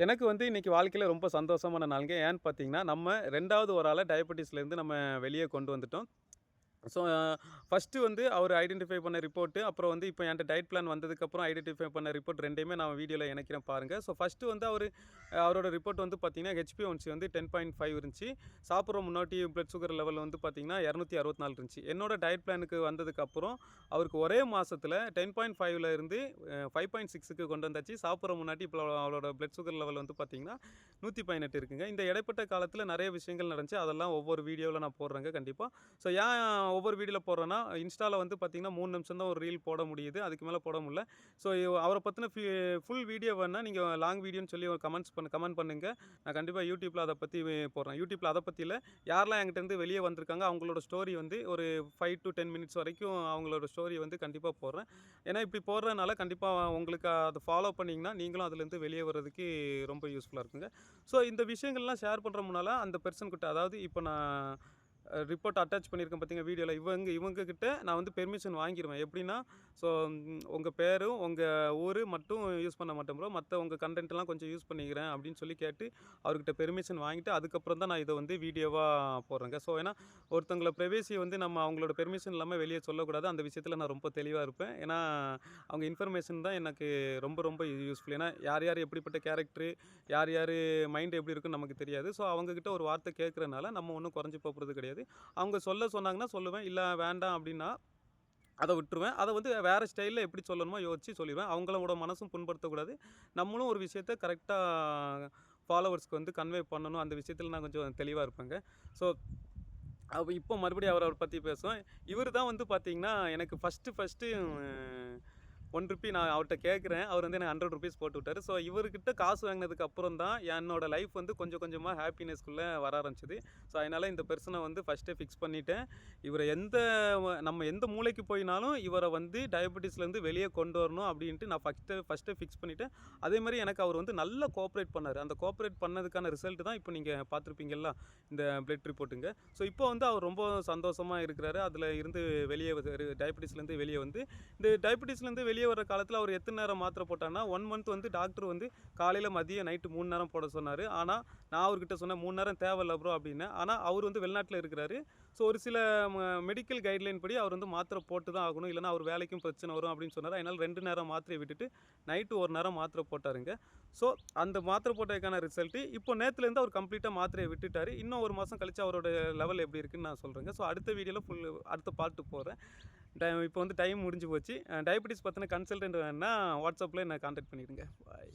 எனக்கு வந்து இன்னைக்கு வாழ்க்கையில ரொம்ப சந்தோஷமான நாளுங்க. ஏன்னு பார்த்தீங்கன்னா, நம்ம 2வது ஒரு ஆள டயபெட்டிஸ்லேருந்து நம்ம வெளிய கொண்டு வந்துட்டோம். ஸோ, ஃபர்ஸ்ட்டு வந்து அவரு ஐடென்டிஃபை பண்ண ரிப்போர்ட்டு, அப்புறம் வந்து இப்போ என்ட்ட டயட் பிளான் வந்ததுக்கப்புறம் ஐடென்டிஃபை பண்ண ரிப்போர்ட் 2யுமே நான் வீடியோல இணைக்கிறேன் பாருங்க. ஸோ, ஃபர்ஸ்ட்டு வந்து அவரோட ரிப்போர்ட் வந்து பார்த்தீங்கன்னா, HbA1c வந்து 10.5 இருந்துச்சு. சாப்பிடுற முன்னாடி பிளட் சுகர் லெவல் வந்து பார்த்தீங்கன்னா, 264 இருந்துச்சு. என்னோட டயட் பிளானுக்கு வந்ததுக்கப்புறம், அவருக்கு ஒரே மாசத்துல 10.5ல இருந்து 5.6க்கு கொண்டு வந்தாச்சு. சாப்பிடுற முன்னாடி இப்போ அவளோட பிளட் சுகர் லெவல் வந்து பார்த்தீங்கன்னா, 118 இருக்குங்க. இந்த இடைப்பட்ட காலத்துல நெறைய விஷயங்கள் நடந்துச்சு. அதெல்லாம் ஒவ்வொரு வீடியோல நான் போடுறேங்க கண்டிப்பா. ஸோ, ஏன் ஒவ்வொரு வீடியோல போடுறேன்னா, இன்ஸ்டால வந்து பார்த்தீங்கன்னா, 3 நிமிஷம் தான் ஒரு ரீல் போட முடியுது. அதுக்கு மேல போட முடியல. ஸோ, அவர பத்தின ஃபுல் வீடியோ வேணா நீங்க லாங் வீடியோன்னு சொல்லி ஒரு கமெண்ட் பண்ணுங்க. நான் கண்டிப்பா யூடியூப்ல அத பத்தி போடுறேன். யூடியூப்ல அத பத்தி இல்ல. யாரெல்லாம் என்கிட்டருந்து வெளிய வந்திருக்காங்க, அவங்களோட ஸ்டோரி வந்து ஒரு 5 டூ 10 மினிட்ஸ் வரைக்கும் அவங்களோட ஸ்டோரி வந்து கண்டிப்பா போடுறேன். ஏன்னா, இப்படி போடுறதுனால கண்டிப்பா உங்களுக்கு அத ஃபாலோ பண்ணீங்கன்னா, நீங்களும் அதுலேருந்து வெளிய வர்றதுக்கு ரொம்ப யூஸ்ஃபுல்லா இருக்குங்க. ஸோ, இந்த விஷயங்கள்லாம் ஷேர் பண்ற முன்னால அந்த பெர்சன் கிட்ட அதாவது இப்ப நான் ரிப்போர்ட் அட்டாச் பண்ணியிருக்கேன் பார்த்தீங்க வீடியோல. இவங்க கிட்ட நான் வந்து பெர்மிஷன் வாங்கிருவேன். எப்படின்னா, ஸோ உங்க பேரும், உங்க ஊரு மட்டும் யூஸ் பண்ண மாட்டேன் ப்ரோ. மத்த உங்க கன்டென்ட்லாம் கொஞ்சம் யூஸ் பண்ணிக்கிறேன் அப்படின்னு சொல்லி கேட்டு, அவர்கிட்ட பெர்மிஷன் வாங்கிட்டு, அதுக்கப்புறம் தான் நான் இத வந்து வீடியோவா போடுறேங்க. ஸோ ஏன்னா, ஒருத்தவங்கள பிரைவசிய வந்து நம்ம அவங்களோட பெர்மிஷன் இல்லாம வெளிய சொல்லக்கூடாது. அந்த விஷயத்துல நான் ரொம்ப தெளிவா இருப்பேன். ஏன்னா, அவங்க இன்ஃபர்மேஷன் தான் எனக்கு ரொம்ப ரொம்ப யூஸ்ஃபுல். ஏன்னா, யார் யார் எப்படிப்பட்ட கேரக்டரு, யார் யாரு மைண்ட் எப்படி இருக்குன்னு நமக்கு தெரியாது. ஸோ அவங்க கிட்ட ஒரு வார்த்தை கேட்கறனால நம்ம ஒண்ணும் குறைஞ்சு போப்போறது கிடையாது. அவங்க சொன்னாங்கன்னா சொல்லுவேன். இல்ல வேண்டாம் அப்டின்னா, அத விட்டுருவேன். அத வந்து வேற ஸ்டைல்ல எப்படி சொல்லணுமோ யோசிச்சு சொல்லிருவேன். அவங்களோட மனசும் புண்படுத்தக்கூடாது. நம்மளும் ஒரு விஷயத்த கரெக்ட்டா ஃபாலோவர்ஸ்க்கு வந்து கன்வே பண்ணணும். அந்த விஷயத்துல நான் கொஞ்சம் தெளிவா இருப்பேங்க. ஸோ, இப்போ மறுபடியும் அவர பத்தி பேசுவோம். இவரு தான் வந்து பார்த்தீங்கன்னா, எனக்கு ஃபர்ஸ்ட்டு ₹1 நான் அவர்ட்ட கேட்குறேன். அவர் வந்து எனக்கு ₹100 போட்டு விட்டாரு. ஸோ இவர்கிட்ட காசு வாங்கினதுக்கு அப்புறம் தான் என்னோட லைஃப் வந்து கொஞ்சம் கொஞ்சமா ஹேப்பினஸ்க்குள்ள வர ஆரம்பிச்சது. ஸோ அதனால இந்த பெர்சன வந்து ஃபர்ஸ்ட்டே ஃபிக்ஸ் பண்ணிட்டேன். இவர நம்ம எந்த மூலைக்கு போயினாலும் இவர வந்து டயபெட்டிஸ்லேருந்து வெளிய கொண்டு வரணும் அப்டின்ட்டு நான் ஃபர்ஸ்ட்டே ஃபிக்ஸ் பண்ணிட்டேன். அதேமாரி எனக்கு அவர் வந்து நல்லா கோஆப்பரேட் பண்ணாரு. அந்த கோஆப்பரேட் பண்ணதுக்கான ரிசல்ட் தான் இப்போ நீங்க பார்த்துருப்பீங்கல்ல, இந்த பிளட் ரிப்போர்ட்டுங்க. ஸோ இப்போ வந்து அவர் ரொம்ப சந்தோஷமா இருக்கிறாரு. அதுல இருந்து வெளிய டயபெட்டிஸ்லேருந்து வெளிய வந்து இந்த டயபெட்டிஸ்லேருந்து வெளிய வர காலத்துல அவர் எத்தன நேரம் மாத்திரை போட்டார்னா, 1 மந்த் வந்து டாக்டர் வந்து காலையில, மதியம், நைட்டு 3 நேரம் போட சொன்னாரு. ஆனா, நான் அவர்கிட்ட சொன்னேன் 3 நேரம் தேவையில்ல ப்ரோ அப்டின்னேன். ஆனா, அவர் வந்து வெளிநாட்ல இருக்கிறாரு. ஸோ ஒரு சில மெடிக்கல் கைட்லைன் படி அவர் வந்து மாத்திரை போட்டு தான் ஆகணும். இல்லன்னா அவர் வேலைக்கும் பிரச்சனை வரும் அப்டின்னு சொன்னாரு. அதனால 2 நேரம் மாத்திரைய விட்டுட்டு, நைட்டு 1 நேரம் மாத்திரை போட்டாருங்க. ஸோ அந்த மாத்திரை போட்டதுக்கான ரிசல்ட் இப்போ நேத்துலேருந்து அவர் கம்ப்ளீட்டா மாத்திரைய விட்டுட்டாரு. இன்னும் 1 மாசம் கழிச்சு அவரோட லெவல் எப்டி இருக்குன்னு நான் சொல்றேங்க. ஸோ அடுத்த வீடியோல அடுத்த பார்ட் போடுறேன். இப்போ வந்து டைம் முடிஞ்சு போச்சு. டயபெட்டிஸ் பத்தின கன்சல்டன்ட் வேணும்னா வாட்ஸ்அப்ல என்ன கான்டாக்ட் பண்ணிடுங்க. பாய்.